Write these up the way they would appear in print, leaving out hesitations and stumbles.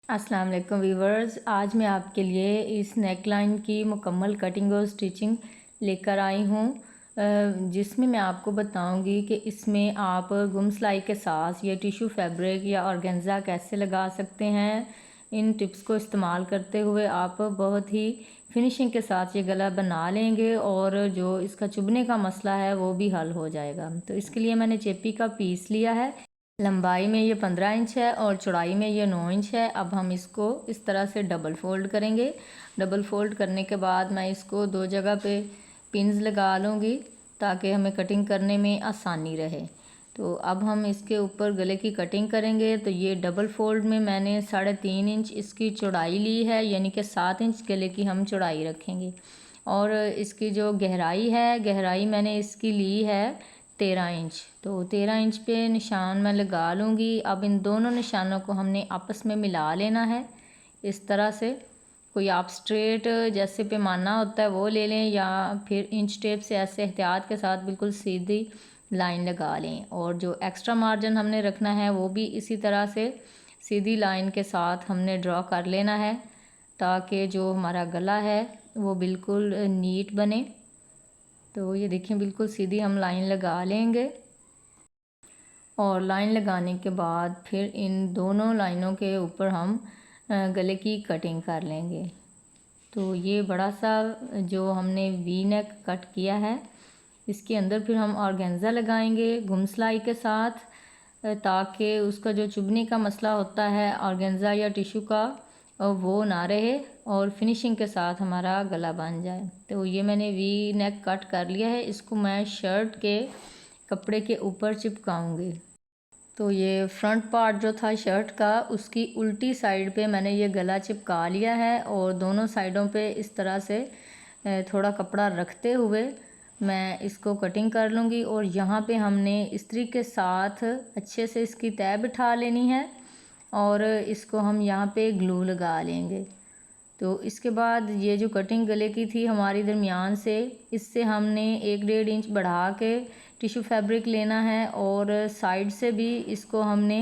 अस्सलाम वालेकुम व्यूवर्स, आज मैं आपके लिए इस नेकलाइन की मुकम्मल कटिंग और स्टिचिंग लेकर आई हूँ, जिसमें मैं आपको बताऊँगी कि इसमें आप गुम सिलाई के साथ या टिश्यू फैब्रिक या ऑर्गेन्जा कैसे लगा सकते हैं। इन टिप्स को इस्तेमाल करते हुए आप बहुत ही फिनिशिंग के साथ ये गला बना लेंगे और जो इसका चुभने का मसला है वो भी हल हो जाएगा। तो इसके लिए मैंने चेपी का पीस लिया है। लंबाई में ये 15 इंच है और चौड़ाई में ये 9 इंच है। अब हम इसको इस तरह से डबल फोल्ड करेंगे। डबल फोल्ड करने के बाद मैं इसको दो जगह पे पिन्स लगा लूँगी ताकि हमें कटिंग करने में आसानी रहे। तो अब हम इसके ऊपर गले की कटिंग करेंगे। तो ये डबल फोल्ड में मैंने 3.5 इंच इसकी चौड़ाई ली है, यानी कि 7 इंच गले की हम चौड़ाई रखेंगे। और इसकी जो गहराई है, गहराई मैंने इसकी ली है 13 इंच। तो 13 इंच पे निशान मैं लगा लूँगी। अब इन दोनों निशानों को हमने आपस में मिला लेना है इस तरह से। कोई आप स्ट्रेट जैसे पैमाना होता है वो ले लें या फिर इंच टेप से ऐसे एहतियात के साथ बिल्कुल सीधी लाइन लगा लें। और जो एक्स्ट्रा मार्जिन हमने रखना है वो भी इसी तरह से सीधी लाइन के साथ हमने ड्रॉ कर लेना है ताकि जो हमारा गला है वो बिल्कुल नीट बने। तो ये देखें, बिल्कुल सीधी हम लाइन लगा लेंगे और लाइन लगाने के बाद फिर इन दोनों लाइनों के ऊपर हम गले की कटिंग कर लेंगे। तो ये बड़ा सा जो हमने वी नेक कट किया है, इसके अंदर फिर हम ऑर्गेन्जा लगाएंगे गुम सिलाई के साथ, ताकि उसका जो चुभने का मसला होता है ऑर्गेन्जा या टिश्यू का वो ना रहे और फिनिशिंग के साथ हमारा गला बन जाए। तो ये मैंने वी नेक कट कर लिया है। इसको मैं शर्ट के कपड़े के ऊपर चिपकाऊंगी। तो ये फ्रंट पार्ट जो था शर्ट का, उसकी उल्टी साइड पे मैंने ये गला चिपका लिया है और दोनों साइडों पे इस तरह से थोड़ा कपड़ा रखते हुए मैं इसको कटिंग कर लूँगी। और यहाँ पे हमने इस्त्री के साथ अच्छे से इसकी तह बिठा लेनी है और इसको हम यहाँ पे ग्लू लगा लेंगे। तो इसके बाद ये जो कटिंग गले की थी हमारी दरमियान से, इससे हमने 1-1.5 इंच बढ़ा के टिश्यू फैब्रिक लेना है और साइड से भी इसको हमने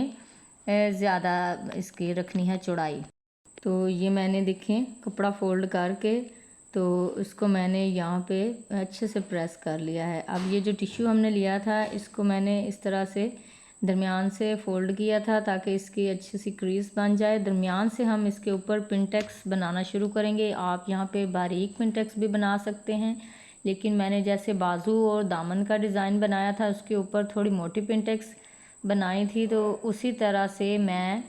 ज़्यादा इसकी रखनी है चौड़ाई। तो ये मैंने देखें कपड़ा फोल्ड करके तो इसको मैंने यहाँ पे अच्छे से प्रेस कर लिया है। अब ये जो टिश्यू हमने लिया था इसको मैंने इस तरह से दरमियान से फ़ोल्ड किया था ताकि इसकी अच्छी सी क्रीज बन जाए। दरमियान से हम इसके ऊपर पिनटेक्स बनाना शुरू करेंगे। आप यहाँ पे बारीक पिनटेक्स भी बना सकते हैं, लेकिन मैंने जैसे बाजू और दामन का डिज़ाइन बनाया था उसके ऊपर थोड़ी मोटी पिनटेक्स बनाई थी, तो उसी तरह से मैं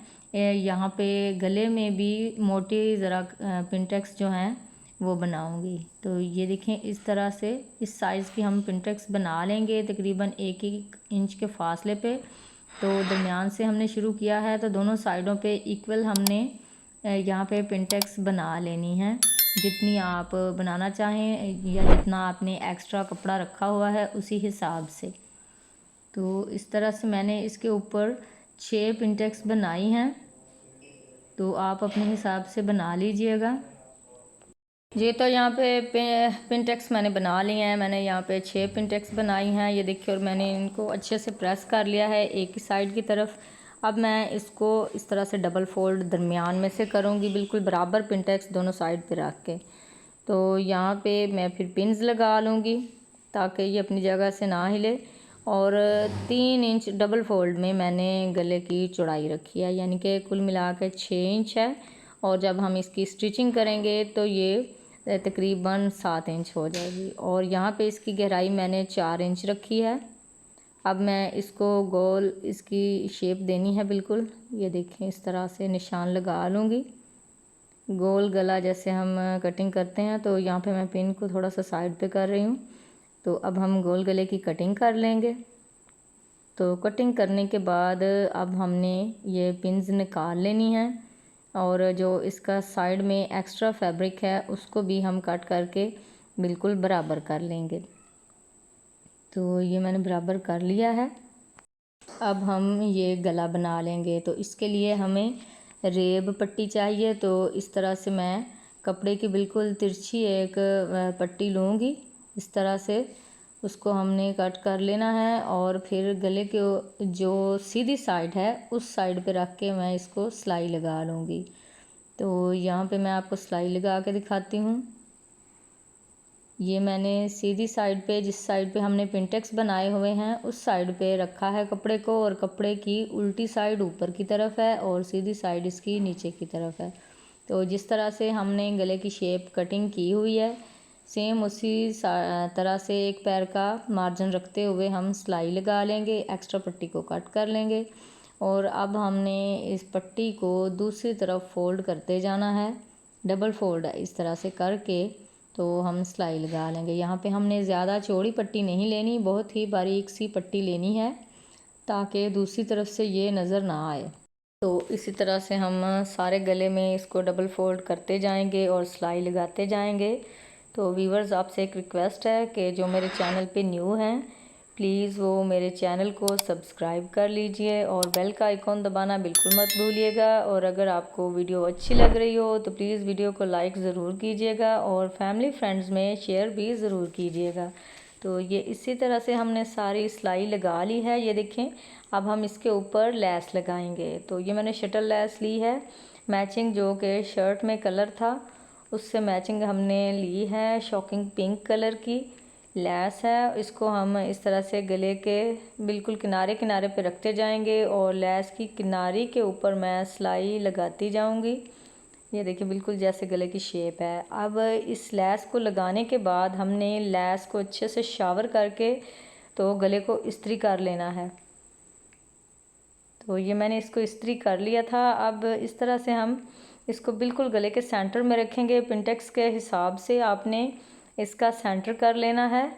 यहाँ पे गले में भी मोटी ज़रा पिनटेक्स जो हैं वो बनाऊंगी। तो ये देखें, इस तरह से इस साइज़ की हम पिनटेक्स बना लेंगे तकरीबन 1-1 इंच के फासले पे। तो दरमियान से हमने शुरू किया है, तो दोनों साइडों पे इक्वल हमने यहाँ पे पिनटेक्स बना लेनी है जितनी आप बनाना चाहें या जितना आपने एक्स्ट्रा कपड़ा रखा हुआ है उसी हिसाब से। तो इस तरह से मैंने इसके ऊपर 6 पिनटेक्स बनाई हैं, तो आप अपने हिसाब से बना लीजिएगा। ये तो यहाँ पे पिनटेक्स मैंने बना लिए हैं। मैंने यहाँ पे 6 पिनटेक्स बनाई हैं, ये देखिए, और मैंने इनको अच्छे से प्रेस कर लिया है एक ही साइड की तरफ। अब मैं इसको इस तरह से डबल फोल्ड दरमियान में से करूँगी, बिल्कुल बराबर पिनटेक्स दोनों साइड पे रख के। तो यहाँ पे मैं फिर पिन्स लगा लूँगी ताकि ये अपनी जगह से ना हिले। और 3 इंच डबल फोल्ड में मैंने गले की चौड़ाई रखी है, यानी कि कुल मिला के 6 इंच है। और जब हम इसकी स्टिचिंग करेंगे तो ये तकरीबन 7 इंच हो जाएगी। और यहाँ पे इसकी गहराई मैंने 4 इंच रखी है। अब मैं इसको गोल इसकी शेप देनी है बिल्कुल, ये देखें इस तरह से निशान लगा लूँगी गोल गला जैसे हम कटिंग करते हैं। तो यहाँ पे मैं पिन को थोड़ा सा साइड पे कर रही हूँ। तो अब हम गोल गले की कटिंग कर लेंगे। तो कटिंग करने के बाद अब हमने ये पिन्स निकाल लेनी है और जो इसका साइड में एक्स्ट्रा फैब्रिक है उसको भी हम कट करके बिल्कुल बराबर कर लेंगे। तो ये मैंने बराबर कर लिया है। अब हम ये गला बना लेंगे। तो इसके लिए हमें रेब पट्टी चाहिए। तो इस तरह से मैं कपड़े की बिल्कुल तिरछी एक पट्टी लूँगी, इस तरह से उसको हमने कट कर लेना है और फिर गले के जो सीधी साइड है उस साइड पे रख के मैं इसको सिलाई लगा लूँगी। तो यहाँ पे मैं आपको सिलाई लगा के दिखाती हूँ। ये मैंने सीधी साइड पे, जिस साइड पे हमने पिंटेक्स बनाए हुए हैं उस साइड पे रखा है कपड़े को, और कपड़े की उल्टी साइड ऊपर की तरफ है और सीधी साइड इसकी नीचे की तरफ है। तो जिस तरह से हमने गले की शेप कटिंग की हुई है, सेम उसी तरह से एक पैर का मार्जिन रखते हुए हम सिलाई लगा लेंगे, एक्स्ट्रा पट्टी को कट कर लेंगे। और अब हमने इस पट्टी को दूसरी तरफ फोल्ड करते जाना है, डबल फोल्ड इस तरह से करके तो हम सिलाई लगा लेंगे। यहाँ पे हमने ज़्यादा चौड़ी पट्टी नहीं लेनी, बहुत ही बारीक सी पट्टी लेनी है ताकि दूसरी तरफ से ये नज़र ना आए। तो इसी तरह से हम सारे गले में इसको डबल फोल्ड करते जाएंगे और सिलाई लगाते जाएंगे। तो व्यूवर्स, आपसे एक रिक्वेस्ट है कि जो मेरे चैनल पे न्यू हैं प्लीज़ वो मेरे चैनल को सब्सक्राइब कर लीजिए और बेल का आइकॉन दबाना बिल्कुल मत भूलिएगा। और अगर आपको वीडियो अच्छी लग रही हो तो प्लीज़ वीडियो को लाइक ज़रूर कीजिएगा और फैमिली फ्रेंड्स में शेयर भी ज़रूर कीजिएगा। तो ये इसी तरह से हमने सारी सिलाई लगा ली है। ये देखें, अब हम इसके ऊपर लेस लगाएंगे। तो ये मैंने शटल लेस ली है मैचिंग, जो कि शर्ट में कलर था उससे मैचिंग हमने ली है। शॉकिंग पिंक कलर की लेस है। इसको हम इस तरह से गले के बिल्कुल किनारे किनारे पे रखते जाएंगे और लेस की किनारी के ऊपर मैं सिलाई लगाती जाऊंगी। ये देखिए, बिल्कुल जैसे गले की शेप है। अब इस लेस को लगाने के बाद हमने लेस को अच्छे से शावर करके तो गले को इस्त्री कर लेना है। तो ये मैंने इसको इस्त्री कर लिया था। अब इस तरह से हम इसको बिल्कुल गले के सेंटर में रखेंगे। पिंटेक्स के हिसाब से आपने इसका सेंटर कर लेना है,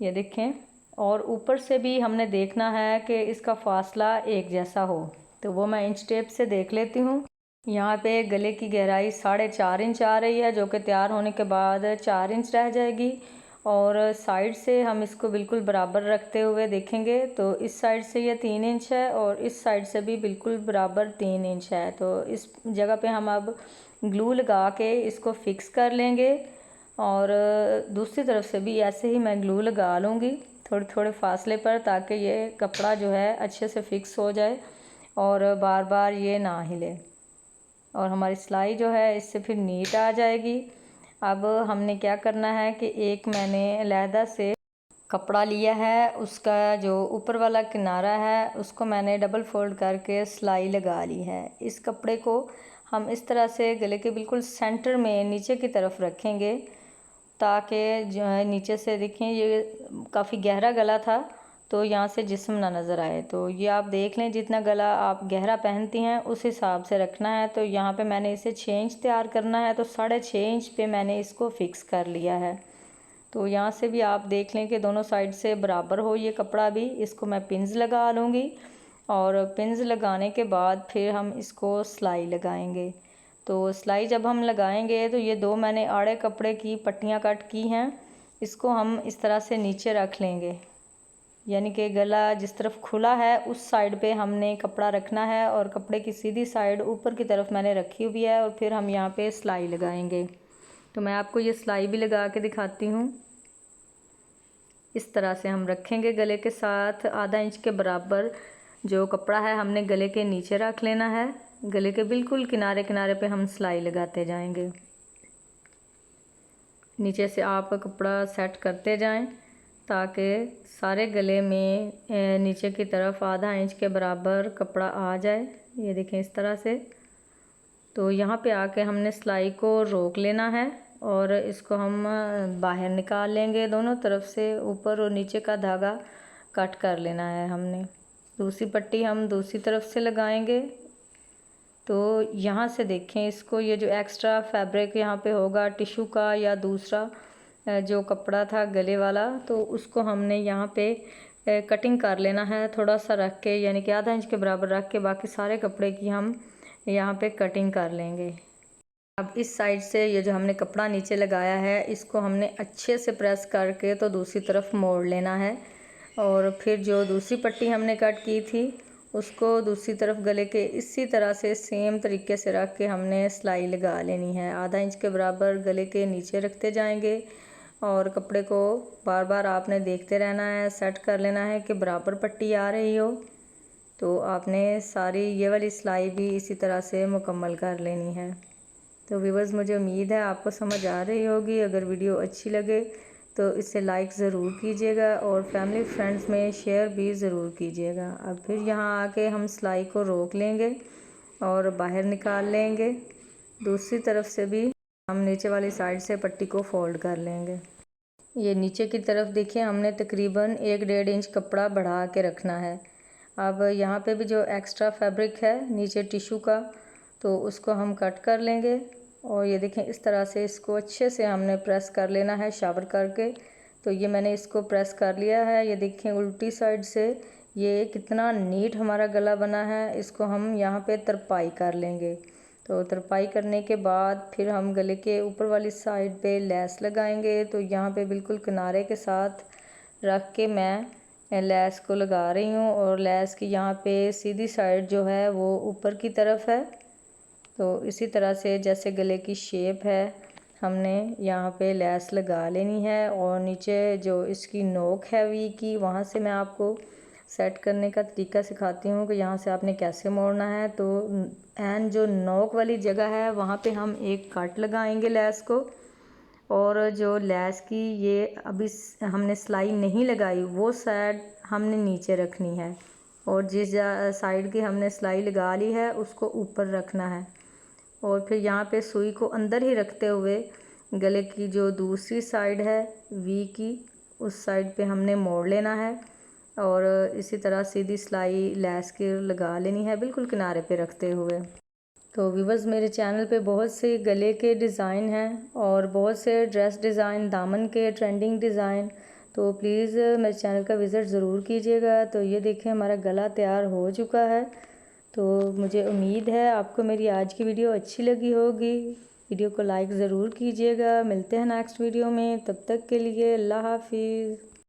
ये देखें। और ऊपर से भी हमने देखना है कि इसका फासला एक जैसा हो। तो वो मैं इंच टेप से देख लेती हूँ। यहाँ पे गले की गहराई 4.5 इंच आ रही है, जो कि तैयार होने के बाद 4 इंच रह जाएगी। और साइड से हम इसको बिल्कुल बराबर रखते हुए देखेंगे तो इस साइड से ये 3 इंच है और इस साइड से भी बिल्कुल बराबर 3 इंच है। तो इस जगह पे हम अब ग्लू लगा के इसको फिक्स कर लेंगे और दूसरी तरफ से भी ऐसे ही मैं ग्लू लगा लूँगी थोड़े थोड़े फासले पर, ताकि ये कपड़ा जो है अच्छे से फिक्स हो जाए और बार बार ये ना हिले और हमारी सिलाई जो है इससे फिर नीट आ जाएगी। अब हमने क्या करना है कि एक मैंने अलहदा से कपड़ा लिया है, उसका जो ऊपर वाला किनारा है उसको मैंने डबल फोल्ड करके सिलाई लगा ली है। इस कपड़े को हम इस तरह से गले के बिल्कुल सेंटर में नीचे की तरफ रखेंगे ताकि जो है नीचे से देखें, ये काफ़ी गहरा गला था तो यहाँ से जिस्म ना नज़र आए। तो ये आप देख लें, जितना गला आप गहरा पहनती हैं उस हिसाब से रखना है। तो यहाँ पे मैंने इसे 6 इंच तैयार करना है, तो 6.5 इंच पे मैंने इसको फ़िक्स कर लिया है। तो यहाँ से भी आप देख लें कि दोनों साइड से बराबर हो ये कपड़ा भी। इसको मैं पिन्स लगा लूँगी और पिन्स लगाने के बाद फिर हम इसको सिलाई लगाएंगे। तो सिलाई जब हम लगाएंगे तो ये 2 मैंने आड़े कपड़े की पट्टियाँ कट की हैं, इसको हम इस तरह से नीचे रख लेंगे, यानी कि गला जिस तरफ खुला है उस साइड पे हमने कपड़ा रखना है और कपड़े की सीधी साइड ऊपर की तरफ मैंने रखी हुई है और फिर हम यहाँ पे सिलाई लगाएंगे। तो मैं आपको ये सिलाई भी लगा के दिखाती हूँ। इस तरह से हम रखेंगे गले के साथ। आधा इंच के बराबर जो कपड़ा है हमने गले के नीचे रख लेना है। गले के बिल्कुल किनारे किनारे पे हम सिलाई लगाते जाएंगे। नीचे से आप कपड़ा सेट करते जाएं ताकि सारे गले में नीचे की तरफ आधा इंच के बराबर कपड़ा आ जाए। ये देखें इस तरह से। तो यहाँ पे आके हमने सिलाई को रोक लेना है और इसको हम बाहर निकाल लेंगे। दोनों तरफ से ऊपर और नीचे का धागा कट कर लेना है हमने। दूसरी पट्टी हम दूसरी तरफ से लगाएंगे। तो यहाँ से देखें इसको, ये जो एक्स्ट्रा फैब्रिक यहाँ पे होगा टिश्यू का या दूसरा जो कपड़ा था गले वाला, तो उसको हमने यहाँ पे कटिंग कर लेना है थोड़ा सा रख के, यानी कि आधा इंच के बराबर रख के बाकी सारे कपड़े की हम यहाँ पे कटिंग कर लेंगे। अब इस साइड से ये जो हमने कपड़ा नीचे लगाया है इसको हमने अच्छे से प्रेस करके तो दूसरी तरफ मोड़ लेना है और फिर जो दूसरी पट्टी हमने कट की थी उसको दूसरी तरफ गले के इसी तरह से सेम तरीके से रख के हमने सिलाई लगा लेनी है। आधा इंच के बराबर गले के नीचे रखते जाएंगे और कपड़े को बार बार आपने देखते रहना है, सेट कर लेना है कि बराबर पट्टी आ रही हो। तो आपने सारी ये वाली सिलाई भी इसी तरह से मुकम्मल कर लेनी है। तो व्यूअर्स, मुझे उम्मीद है आपको समझ आ रही होगी। अगर वीडियो अच्छी लगे तो इसे लाइक ज़रूर कीजिएगा और फैमिली फ्रेंड्स में शेयर भी ज़रूर कीजिएगा। अब फिर यहाँ आके हम सिलाई को रोक लेंगे और बाहर निकाल लेंगे। दूसरी तरफ से भी हम नीचे वाली साइड से पट्टी को फोल्ड कर लेंगे। ये नीचे की तरफ देखिए, हमने तकरीबन 1-1.5 इंच कपड़ा बढ़ा के रखना है। अब यहाँ पे भी जो एक्स्ट्रा फैब्रिक है नीचे टिशू का, तो उसको हम कट कर लेंगे। और ये देखें, इस तरह से इसको अच्छे से हमने प्रेस कर लेना है शाबर करके। तो ये मैंने इसको प्रेस कर लिया है। ये देखें उल्टी साइड से ये कितना नीट हमारा गला बना है। इसको हम यहाँ पे तरपाई कर लेंगे। तो तरपाई करने के बाद फिर हम गले के ऊपर वाली साइड पे लेस लगाएंगे। तो यहाँ पे बिल्कुल किनारे के साथ रख के मैं लेस को लगा रही हूँ और लेस की यहाँ पे सीधी साइड जो है वो ऊपर की तरफ है। तो इसी तरह से जैसे गले की शेप है हमने यहाँ पे लेस लगा लेनी है। और नीचे जो इसकी नोक है वी की, वहाँ से मैं आपको सेट करने का तरीका सिखाती हूँ कि यहाँ से आपने कैसे मोड़ना है। तो एंड जो नोक वाली जगह है वहाँ पे हम एक कट लगाएंगे लेस को। और जो लेस की ये अभी हमने सिलाई नहीं लगाई वो साइड हमने नीचे रखनी है और जिस साइड की हमने सिलाई लगा ली है उसको ऊपर रखना है। और फिर यहाँ पे सुई को अंदर ही रखते हुए गले की जो दूसरी साइड है वी की, उस साइड पे हमने मोड़ लेना है और इसी तरह सीधी सिलाई लेस की लगा लेनी है बिल्कुल किनारे पे रखते हुए। तो व्यूअर्स, मेरे चैनल पे बहुत से गले के डिज़ाइन हैं और बहुत से ड्रेस डिज़ाइन, दामन के ट्रेंडिंग डिज़ाइन। तो प्लीज़ मेरे चैनल का विज़िट ज़रूर कीजिएगा। तो ये देखें, हमारा गला तैयार हो चुका है। तो मुझे उम्मीद है आपको मेरी आज की वीडियो अच्छी लगी होगी। वीडियो को लाइक ज़रूर कीजिएगा। मिलते हैं नेक्स्ट वीडियो में, तब तक के लिए अल्लाह हाफिज़।